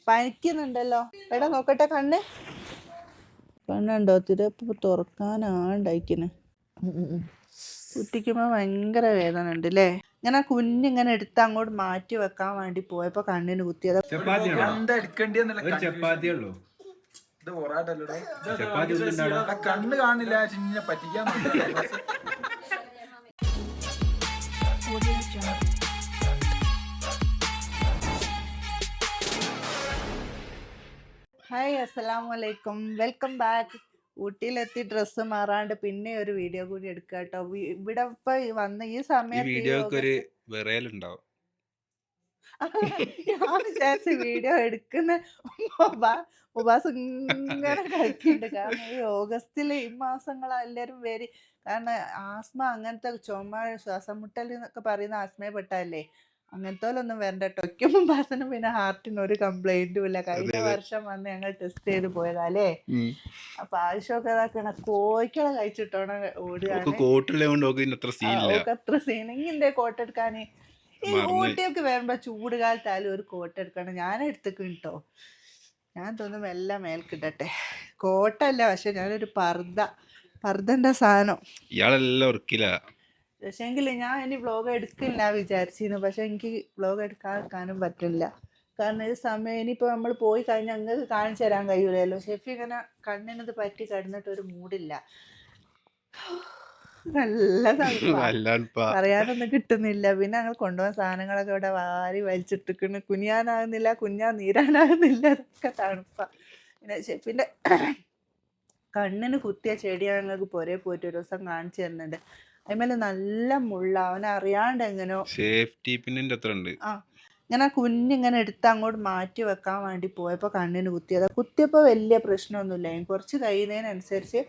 പനിക്കുന്നുണ്ടല്ലോ. എടാ നോക്കട്ടെ കണ്ണ്. കണ്ണുണ്ടോ? തിരപ്പ് തുറക്കാനാണ്ടായിക്കിന്. കുത്തിക്കുമ്പോ ഭയങ്കര വേദന ഉണ്ട് അല്ലേ? ഇങ്ങനെ കുഞ്ഞിങ്ങനെ എടുത്ത് അങ്ങോട്ട് മാറ്റി വെക്കാൻ വേണ്ടി പോയപ്പോ കണ്ണിന് കുത്തിയത്. കണ്ണ് കാണില്ല പറ്റിക്കാൻ. ഹായ്, അസ്സലാമലൈക്കും, വെൽക്കം ബാക്ക്. ഊട്ടിയിലെത്തി ഡ്രസ്സ് മാറാണ്ട് പിന്നെ ഒരു വീഡിയോ കൂടി എടുക്കുക കേട്ടോ. ഇവിടെ ഇപ്പൊ വന്ന ഈ സമയത്ത് ഞാൻ വിചാരിച്ച വീഡിയോ എടുക്കുന്ന ഉപാസ് ഇങ്ങനെ കഴിക്കുന്നുണ്ട്. കാരണം ഈ ഓഗസ്റ്റില് ഈ മാസങ്ങളെല്ലാരും വരും. കാരണം ആസ്മ, അങ്ങനത്തെ ചുമ, ശ്വാസം മുട്ടൽ എന്നൊക്കെ പറയുന്ന ആസ്മയെ പെട്ടല്ലേ. അങ്ങനത്തെ ഒന്നും വരണ്ട കേട്ടോ. ഒരിക്കലും ബാസിനും പിന്നെ ഹാർട്ടിന് ഒരു കംപ്ലൈന്റും ഇല്ല. കഴിഞ്ഞ വർഷം വന്ന് ഞങ്ങൾ ടെസ്റ്റ് ചെയ്ത് പോയതല്ലേ. അപ്പൊ ആവശ്യമൊക്കെ ഇതാക്കണ കോഴിക്കളെ കഴിച്ചിട്ടോണ ഓടുകയാണ്. അത്ര സീനെങ്കിന്റെ കോട്ട് എടുക്കാന്. ഈ ഊട്ടിയൊക്കെ വരുമ്പോ ചൂട് കാലത്തായാലും ഒരു കോട്ട് എടുക്കണം. ഞാൻ എടുത്തേക്കും കേട്ടോ. ഞാൻ തോന്നുന്നു എല്ലാം മേൽക്കിടട്ടെ. കോട്ടല്ല, പക്ഷെ ഞാനൊരു പർദ്ദന്റെ സാധനം. പക്ഷെ എങ്കിൽ ഞാൻ ഇനി വ്ലോഗ് എടുക്കില്ല വിചാരിച്ചിരുന്നു. പക്ഷെ എനിക്ക് വ്ലോഗ് എടുക്കാനും പറ്റില്ല. കാരണം ഈ സമയം ഇനിയിപ്പോൾ നമ്മൾ പോയി കഴിഞ്ഞാൽ നിങ്ങൾക്ക് കാണിച്ചു തരാൻ കഴിയൂലല്ലോ. ഷെഫി ഇങ്ങനെ കണ്ണിനത് പറ്റി കിടന്നിട്ട് ഒരു മൂടില്ല. നല്ല പറയാനൊന്നും കിട്ടുന്നില്ല. പിന്നെ ഞങ്ങൾ കൊണ്ടുപോകാൻ സാധനങ്ങളൊക്കെ ഇവിടെ വാരി വലിച്ചിട്ടിരിക്കുന്നു. കുനിയാനാകുന്നില്ല, നീരാനാകുന്നില്ല. അതൊക്കെ തണുപ്പ. പിന്നെ ഷെഫിൻ്റെ കണ്ണിന് കുത്തിയ ചെടിയാണ് ഞങ്ങൾക്ക് പുരേ പോയിട്ട് ഒരു ദിവസം കാണിച്ചു തരുന്നുണ്ട്. അതിന്മേൽ നല്ല മുള്ള. അവനെ അറിയാണ്ട് എങ്ങനെയോ സേഫ്റ്റി പിന്നിന്റെ അത്ര ഉണ്ട്. ഇങ്ങനെ കുഞ്ഞിങ്ങനെ എടുത്ത് അങ്ങോട്ട് മാറ്റി വെക്കാൻ വേണ്ടി പോയപ്പോൾ കണ്ണിന് കുത്തിയത്. കുത്തിയപ്പോൾ വലിയ പ്രശ്നമൊന്നുമില്ല. കുറച്ച് കഴിയുന്നതിനനുസരിച്ച്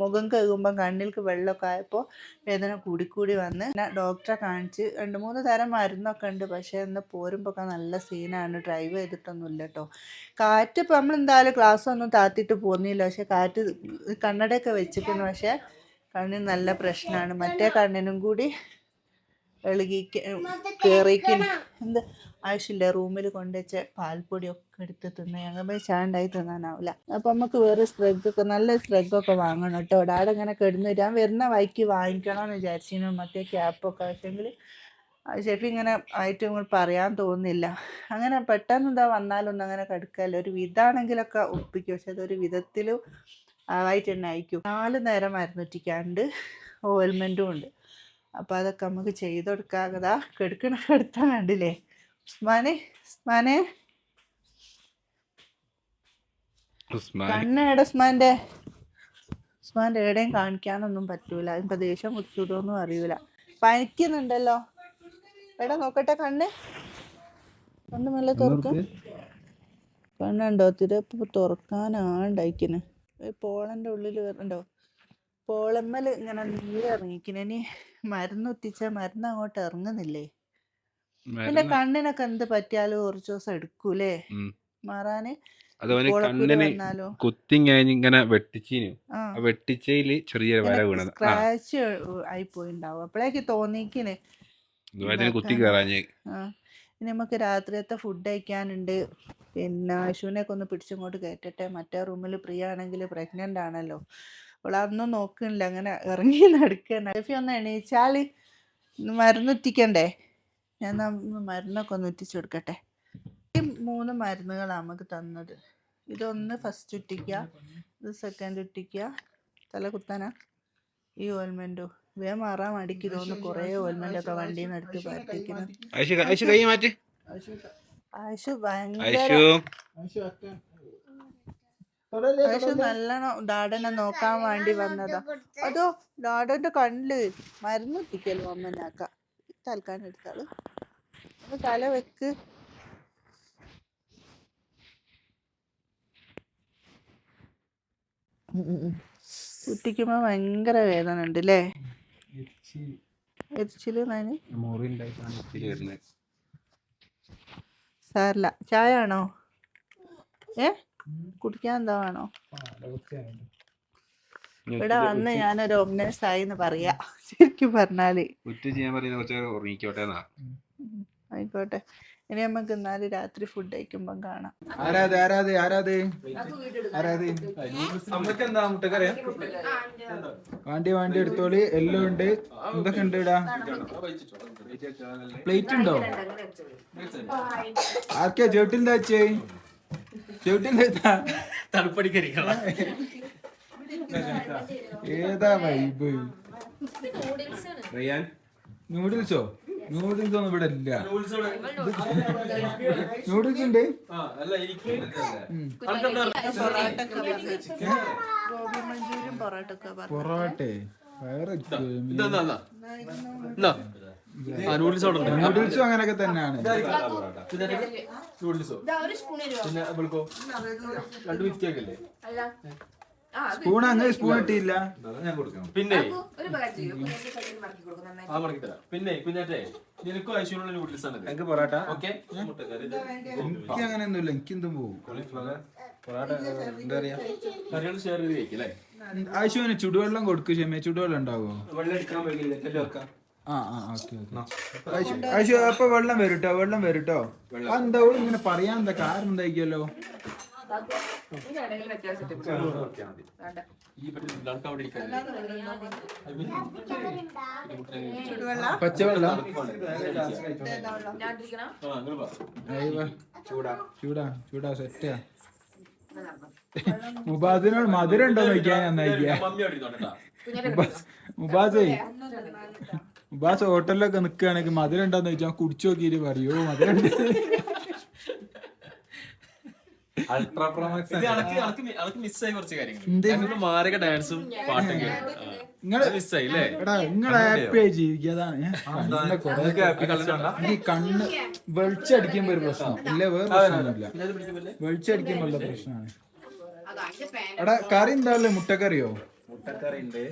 മുഖം കഴുകുമ്പം കണ്ണിൽക്ക് വെള്ളമൊക്കെ ആയപ്പോൾ വേദന കൂടിക്കൂടി വന്ന് ഡോക്ടറെ കാണിച്ച് 2-3 തരം മരുന്നൊക്കെ ഉണ്ട്. പക്ഷേ ഇന്ന് പോരുമ്പോൾ ഒക്കെ നല്ല സീനാണ്. ഡ്രൈവ് ചെയ്തിട്ടൊന്നുമില്ല കേട്ടോ. കാറ്റ് ഇപ്പം നമ്മളെന്തായാലും ഗ്ലാസ്സൊന്നും താത്തിയിട്ട് പോകുന്നില്ല. പക്ഷെ കാറ്റ് കണ്ണടയൊക്കെ വെച്ചിരിക്കുന്നു. പക്ഷേ കണ്ണിന് നല്ല പ്രശ്നമാണ്. മറ്റേ കണ്ണിനും കൂടി കയറിക്കും. എന്ത് ആവശ്യമില്ല. റൂമിൽ കൊണ്ടുവച്ച പാൽപ്പൊടിയൊക്കെ എടുത്ത് തിന്ന് ഞങ്ങൾ പോയി ചാണ്ടായി തിന്നാനാവില്ല. അപ്പം നമുക്ക് വേറെ സ്ട്രെഗൊക്കെ നല്ല സ്ട്രെഗൊക്കെ വാങ്ങണം കേട്ടോ. ഡാഡ് ഇങ്ങനെ കിടന്ന് ഞാൻ വരുന്ന വൈക്ക് വാങ്ങിക്കണമെന്ന് വിചാരിച്ചിരുന്നു മറ്റേ ക്യാപ്പൊക്കെ. പക്ഷെങ്കിൽ ഷെഫി ഇങ്ങനെ ആയിട്ട് പറയാൻ തോന്നുന്നില്ല. അങ്ങനെ പെട്ടെന്ന് എന്താ വന്നാലൊന്നും അങ്ങനെ കിടക്കല്ലോ. ഒരു വിധാണെങ്കിലൊക്കെ ഒപ്പിക്കും. പക്ഷെ അതൊരു വിധത്തിലും ആയിട്ട് തന്നെ അയക്കും. 4 നേരം മരുന്നുറ്റിക്കാണ്ട് ഓയിൽമെൻറ്റും ഉണ്ട്. അപ്പം അതൊക്കെ നമുക്ക് ചെയ്ത് കൊടുക്കാകതാ. കെടുത്താൻ കണ്ടില്ലേ ഉസ്മാനെ. കണ്ണേടെ ഉസ്മാൻ്റെ എവിടെയും കാണിക്കാനൊന്നും പറ്റൂല. ഇപ്പം ദേഷ്യം കുടിച്ചൂടൊന്നും അറിയൂല. പനിക്കുന്നുണ്ടല്ലോ. എടാ നോക്കട്ടെ കണ്ണ് മെല്ലെ തുറക്കും. കണ്ണുണ്ടോ? തിരപ്പ് തുറക്കാനാണ്ടായിക്കിന്. പോളൻ്റെ ഉള്ളിൽ വരണ്ടോ? പോളമ്മൽ ഇങ്ങനെ നീരിറങ്ങിക്കിന്. ഇനി മരുന്ന് ഒറ്റിച്ച മരുന്ന് അങ്ങോട്ട് ഇറങ്ങുന്നില്ലേ. പിന്നെ കണ്ണിനൊക്കെ എന്ത് പറ്റിയാലും കുറച്ച് ദിവസം എടുക്കൂലേ മാറാന്. സ്ക്രാച്ച് ആയി പോയിണ്ടാവും. അപ്പോഴേക്ക് തോന്നിക്കിന്. ഇനി നമുക്ക് രാത്രിയത്തെ ഫുഡ് കഴിക്കാനുണ്ട്. പിന്നെ ആശുവിനെയൊക്കെ ഒന്ന് പിടിച്ചിങ്ങോട്ട് കയറ്റട്ടെ. മറ്റേ റൂമിൽ പ്രിയ ആണെങ്കിൽ പ്രഗ്നൻ്റ് ആണല്ലോ. അവൾ അതൊന്നും നോക്കുന്നില്ല. അങ്ങനെ ഇറങ്ങി നടക്കുകയാണ്. ഷെഫി ഒന്ന് എണീച്ചാൽ മരുന്നുറ്റിക്കണ്ടേ. ഞാൻ മരുന്നൊക്കെ ഒന്ന് ഒറ്റിച്ചു കൊടുക്കട്ടെ. ഈ 3 മരുന്നുകളാണ് നമുക്ക് തന്നത്. ഇതൊന്ന് ഫസ്റ്റ് ഒറ്റിക്കുക, ഇത് സെക്കൻഡ് ഒറ്റിക്കുക. തല കുത്താനാ ഈ ഓയിൽമെൻറ്റോ. വേഗം മാറാൻ മടിക്ക് തോന്നുന്നു. കുറേ ഓയിൽമെൻ്റൊക്കെ വണ്ടിയിൽ നിന്ന് എടുത്ത് പറ്റിക്കുന്നത്. ആശു ഭയങ്കര ആശു നല്ലോണം ഡാഡനെ നോക്കാൻ വേണ്ടി വന്നതാ. അതോ ഡാഡന്റെ കണ്ണില് മരുന്ന് ഒറ്റിക്കല്ലോ അമ്മനാക്ക. തൽക്കാലം എടുത്താള് ഒന്ന് തല വെക്ക്. കുത്തിക്കുമ്പോ ഭയങ്കര വേദന ഉണ്ട് അല്ലേ? എരിച്ചില് സാരില്ല. ചായ ആണോ? കുടിക്കാൻ എന്താ വേണോ? ഇവിടെ വന്ന് ഞാനൊരു ഒബ്നസ് ആയി എന്ന് പറയാ. ശരിക്കും പറഞ്ഞാല് ആയിക്കോട്ടെ. ഇനി നമുക്ക് എന്നാലും രാത്രി ഫുഡ് കഴിക്കുമ്പം കാണാം. വണ്ടി എടുത്തോളി. എല്ലാം ഉണ്ട്. എന്തൊക്കെ ഉണ്ട് ഇടാ? പ്ലേറ്റ് ഉണ്ടോ? ആർക്കാ ചേട്ടിൽ തച്ചേ? ഏതാ വൈബ്? നൂഡിൽസോ? നൂഡിൽസ് ഒന്നും ഇവിടെ ഇല്ല. നൂഡിൽസ് ഉണ്ട്. ഗോബി മഞ്ചൂരിയും പൊറോട്ടൊക്കെ പൊറോട്ടെ വേറെ നൂഡിൽസും അങ്ങനൊക്കെ തന്നെയാണ്. സ്പൂൺ അങ്ങനെ സ്പൂൺ ഇട്ടില്ല. പിന്നെ കുഞ്ഞാറ്റേ നിനക്കും ഐശ്വര്യുള്ള നൂഡിൽസ് ആണ്. എനിക്ക് പൊറോട്ട. ഓക്കെ, എനിക്ക് അങ്ങനെയൊന്നുമില്ല. എനിക്കെന്തും പോകും. കറികൾ ഷെയർ ചെയ്ത് കഴിക്കല്ലേ? ആശുവിന് ചുടുവെള്ളം കൊടുക്കും. ക്ഷമ ചുടുവെള്ളം ഉണ്ടാവോ? വെള്ളം എടുക്കാൻ വെക്കാം. ആശു അപ്പൊ വെള്ളം വരൂട്ടോ. എന്താ ഇങ്ങനെ പറയാൻ എന്താ കാരണം എന്തായിക്കല്ലോ? പച്ചവെള്ളം ചൂടാ സെറ്റാ. മുബാസിനോട് മധുരം ഉണ്ടോ നോക്കിയാ മുബാസ് ഹോട്ടലിലൊക്കെ നിക്കുകയാണെങ്കിൽ മധുരം ഉണ്ടോന്ന് ചോദിച്ചാൽ കുടിച്ചു നോക്കിയിട്ട് പറയോ മധുരം മിസ്സായി കുറച്ച് കാര്യങ്ങൾ. മാരക ഡാൻസും പാട്ടൊക്കെ നിങ്ങളെ ഹാപ്പിയായി ജീവിക്കുക. അതാണ് ഈ കണ്ണ് വെളിച്ചടിക്കുമ്പോ ഒരു പ്രശ്നം ഇല്ല. വേറെ പ്രശ്നമൊന്നുമില്ല. വെളിച്ചടിക്കുമ്പോ ഉള്ള പ്രശ്നമാണ്. എടാ കറി എന്താ? മുട്ടക്കറിയോ? മുട്ടക്കറി ഉണ്ട്.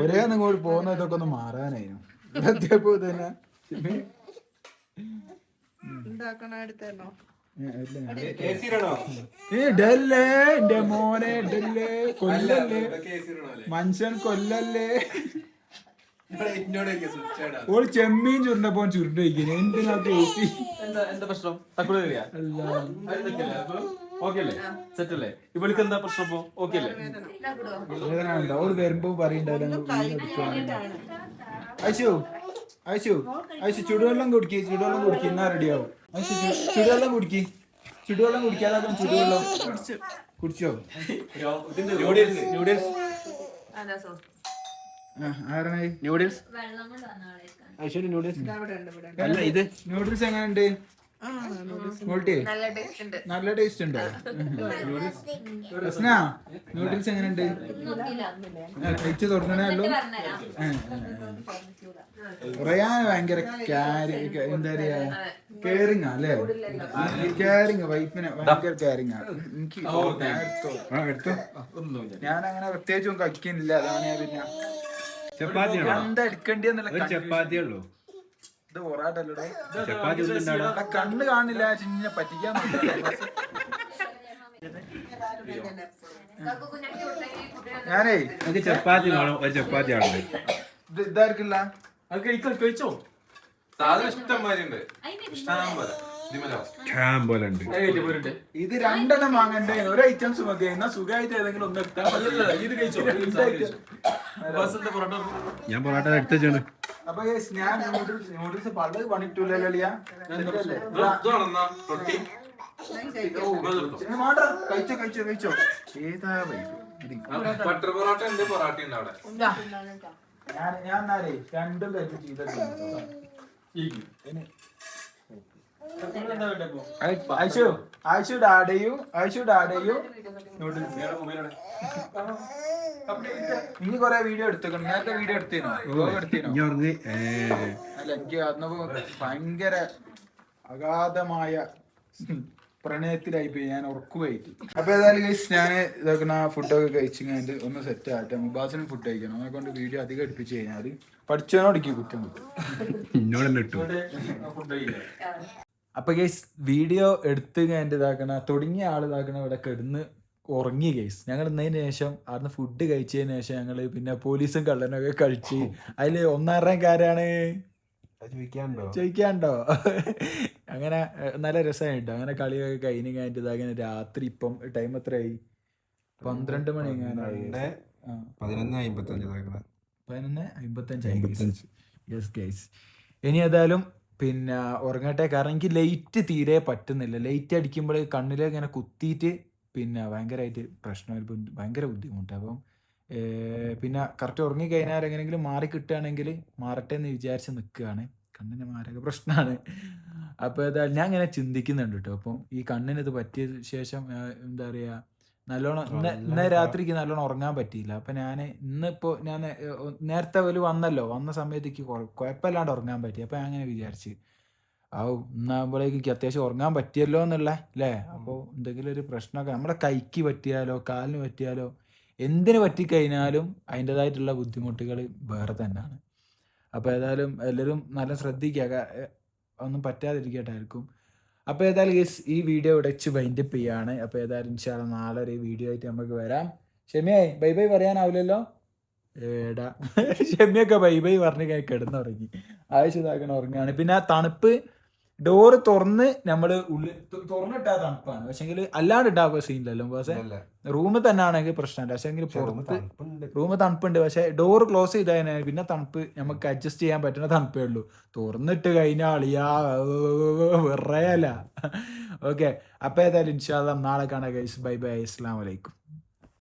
ഒരേ നിങ്ങൾ പോകുന്നതൊക്കെ ഒന്ന് മാറാനായിരുന്നു. എത്തിയപ്പോ തന്നെ ഉണ്ടാക്കണോ? എന്റെ മോനെ കൊല്ലല്ലേ മനുഷ്യൻ കൊല്ലല്ലേ. ഓള് ചെമ്മീൻ ചുരുണ്ടപ്പോ ചുരുണ്ട് കഴിക്കുന്നത്. എന്തിനാ എന്താ പ്രശ്നം? തക്കുള കറിയാ? ഓക്കെ അല്ലേ? സെറ്റ് അല്ലേ? ഇവൾക്ക് എന്താ പ്രശ്നം? ഇപ്പൊ ഓക്കെ അല്ലേ? ഓള് വരുമ്പോ പറയണ്ടല്ലോ ഐശു ചുടുവെള്ളം കുടിക്ക് എന്നാ റെഡിയാവും. ചുടുവെള്ളം കുടിക്കാതെ ചുടുവെള്ളം കുടിച്ചോ? ആരാണ് നൂഡിൽസ്? അല്ല ഇത് നൂഡിൽസ് എങ്ങനെയുണ്ട്? നല്ല ടേസ്റ്റ് ഉണ്ടോ? നൂഡിൽസ് എങ്ങനെയുണ്ട്? കഴിച്ചു തുടങ്ങണേ ഉള്ളൂ. പറയാൻ ഭയങ്കര എന്താ പറയാ കെയറിങ് അല്ലേ? കെയറിങ് വൈഫിനെ ഭയങ്കര കെയറിങ് ആണ്. എനിക്ക് എടുത്തു. ഞാൻ അങ്ങനെ പ്രത്യേകിച്ചും കഴിക്കുന്നില്ല. അതാണ് ഞാൻ പിന്നെ ചപ്പാത്തി എന്താ എടുക്കേണ്ടിയെന്നുള്ള ചപ്പാത്തി ഉള്ളൂ. ഇത് പൊറാട്ടല്ലോ. ചപ്പാത്തി കണ്ണ് കാണില്ല. ചിന്നെ പറ്റിക്കാൻ ഞാനേ ചപ്പാത്തി വേണം. ഒരു ചപ്പാത്തി ആണ്. ഇത് ഇതായിരിക്കില്ല. കഴിച്ചോ? പോലെ ഉണ്ട്. ഇത് രണ്ടെണ്ണം വാങ്ങണ്ടേ? ഒരു ഐറ്റംസ് മതി. എന്നാ സുഖമായിട്ട് ഏതെങ്കിലും ഒന്ന് എടുത്താൽ. ഞാൻ പൊറോട്ട എടുത്തേച്ചാണ്. അപ്പൊ ഞാൻ നൂഡിൽസ് പള്ളത് പണിട്ടൂലല്ലോ. കഴിച്ചോ. ഏതാ ബട്ടർ പൊറോട്ട ഉണ്ട്, പൊറോട്ട ഉണ്ട് അവിടെ. ഞാൻ രണ്ടും കഴിച്ച് ചെയ്തിട്ടുണ്ട്. ആയിഷുഡ് ആടയും നൂഡിൽസ്. ഇനി കൊറേ വീഡിയോ എടുത്തേക്കണം. നേരത്തെ വീഡിയോ എടുത്തേനോ? അല്ല എനിക്ക് അന്നപ്പോ ഭയങ്കര അഗാധമായ പ്രണയത്തിലായി പോയി. ഞാൻ ഉറക്കുമായിട്ട്. അപ്പൊ ഏതായാലും ഗൈസ് ഞാൻ ഇതാക്കുന്ന ഫുഡൊക്കെ കഴിച്ചിങ്ങാണ്ട് ഒന്ന് സെറ്റ് ആട്ടെ. മുബാസിനും ഫുഡ് കഴിക്കണം. അവനെ കൊണ്ട് വീഡിയോ അധികം എടുപ്പിച്ച് കഴിഞ്ഞാൽ പഠിച്ചവനോടിക്ക് കുറ്റം കിട്ടും. അപ്പൊ ഗൈസ് വീഡിയോ എടുത്ത് കഴിഞ്ഞിട്ട് ഇതാക്കണ തുടങ്ങിയ ആൾ ഇതാക്കണ ഇവിടെ കിടന്ന് ഉറങ്ങി ഗൈസ്. ഞങ്ങൾ ഇന്നതിന് ശേഷം അവിടുന്ന് ഫുഡ് കഴിച്ചതിന് ശേഷം ഞങ്ങള് പിന്നെ പോലീസും കള്ളനൊക്കെ കഴിച്ച് അതില് 1/2 കാരാണ് ചോദിക്കാണ്ടോ? അങ്ങനെ നല്ല രസമായി കേട്ടോ. അങ്ങനെ കളിയൊക്കെ കഴിഞ്ഞ് കഴിഞ്ഞിട്ട് ഇതാങ്ങനെ രാത്രി ഇപ്പം ടൈം എത്രയായി? 12 മണി എങ്ങാനായി. 11:55. Yes guys. ഇനി ഏതായാലും പിന്നെ ഉറങ്ങട്ടെ. കാരണം എനിക്ക് ലൈറ്റ് തീരെ പറ്റുന്നില്ല. ലൈറ്റ് അടിക്കുമ്പോൾ കണ്ണിൽ ഇങ്ങനെ കുത്തിയിട്ട് പിന്നെ ഭയങ്കരമായിട്ട് പ്രശ്നം, ഭയങ്കര ബുദ്ധിമുട്ട്. അപ്പം പിന്നെ കറക്റ്റ് ഉറങ്ങിക്കഴിഞ്ഞാൽ എങ്ങനെയെങ്കിലും മാറി കിട്ടുകയാണെങ്കിൽ മാറട്ടെ എന്ന് വിചാരിച്ച് നിൽക്കുകയാണ്. കണ്ണിന് മാരക പ്രശ്നമാണ്. അപ്പോൾ ഏതായാലും ഞാൻ ഇങ്ങനെ ചിന്തിക്കുന്നുണ്ട് കേട്ടോ. അപ്പം ഈ കണ്ണിന് ഇത് പറ്റിയ ശേഷം എന്താ പറയുക, നല്ലോണം ഇന്ന് രാത്രിക്ക് നല്ലോണം ഉറങ്ങാൻ പറ്റിയില്ല. അപ്പം ഇന്നിപ്പോൾ ഞാൻ നേരത്തെ വന്ന സമയത്തേക്ക് കുഴപ്പമില്ലാണ്ട് ഉറങ്ങാൻ പറ്റി. അപ്പം ഞാൻ അങ്ങനെ വിചാരിച്ച് ഇന്നാകുമ്പോഴേക്ക് അത്യാവശ്യം ഉറങ്ങാൻ പറ്റിയല്ലോ എന്നുള്ള അല്ലേ. അപ്പോൾ എന്തെങ്കിലും ഒരു പ്രശ്നമൊക്കെ നമ്മുടെ കൈക്ക് പറ്റിയാലോ കാലിന് പറ്റിയാലോ എന്തിന് പറ്റിക്കഴിഞ്ഞാലും അതിൻ്റെതായിട്ടുള്ള ബുദ്ധിമുട്ടുകൾ വേറെ തന്നെയാണ്. അപ്പോൾ ഏതായാലും എല്ലാവരും നല്ല ശ്രദ്ധിക്കുക, ഒന്നും പറ്റാതിരിക്കട്ടായിരിക്കും. അപ്പോൾ ഏതായാലും ഈ വീഡിയോ ഇവിടെ വെച്ച് വൈൻഡപ്പ് ചെയ്യാണ്. അപ്പോൾ ഏതായാലും ഇൻഷാ അല്ലാഹ് നാളെ ഒരു വീഡിയോ ആയിട്ട് നമുക്ക് വരാം. ഷെമിയെ ബൈ ബൈ പറയാനാവില്ലല്ലോ? ഏടാ ഷെമിയൊക്കെ ബൈ ബൈ പറഞ്ഞ് കിടന്നുറങ്ങി. ആവശ്യമാക്കണം ഉറങ്ങുകയാണ്. പിന്നെ ആ തണുപ്പ് ഡോറ് തുറന്ന് നമ്മൾ ഉള്ളിൽ തുറന്നിട്ടാ തണുപ്പാണ്. പക്ഷെങ്കിൽ അല്ലാണ്ട് ഇട്ടാ സീനില്ലല്ലോ. പക്ഷേ റൂമിൽ തന്നെ ആണെങ്കിൽ പ്രശ്നമില്ല. പക്ഷെങ്കിൽ പുറത്ത് റൂമ് തണുപ്പുണ്ട്. പക്ഷെ ഡോറ് ക്ലോസ് ചെയ്ത് കഴിഞ്ഞാൽ പിന്നെ തണുപ്പ് നമുക്ക് അഡ്ജസ്റ്റ് ചെയ്യാൻ പറ്റുന്ന തണുപ്പേ ഉള്ളൂ. തുറന്നിട്ട് കഴിഞ്ഞാൽ അളിയാ വെറയല്ല. ഓക്കെ, അപ്പോൾ ഏതായാലും ഇൻഷാ അല്ലാഹ് നാളെ കാണാം ഗൈസ്. Bye bye. അസ്സലാമു അലൈക്കും.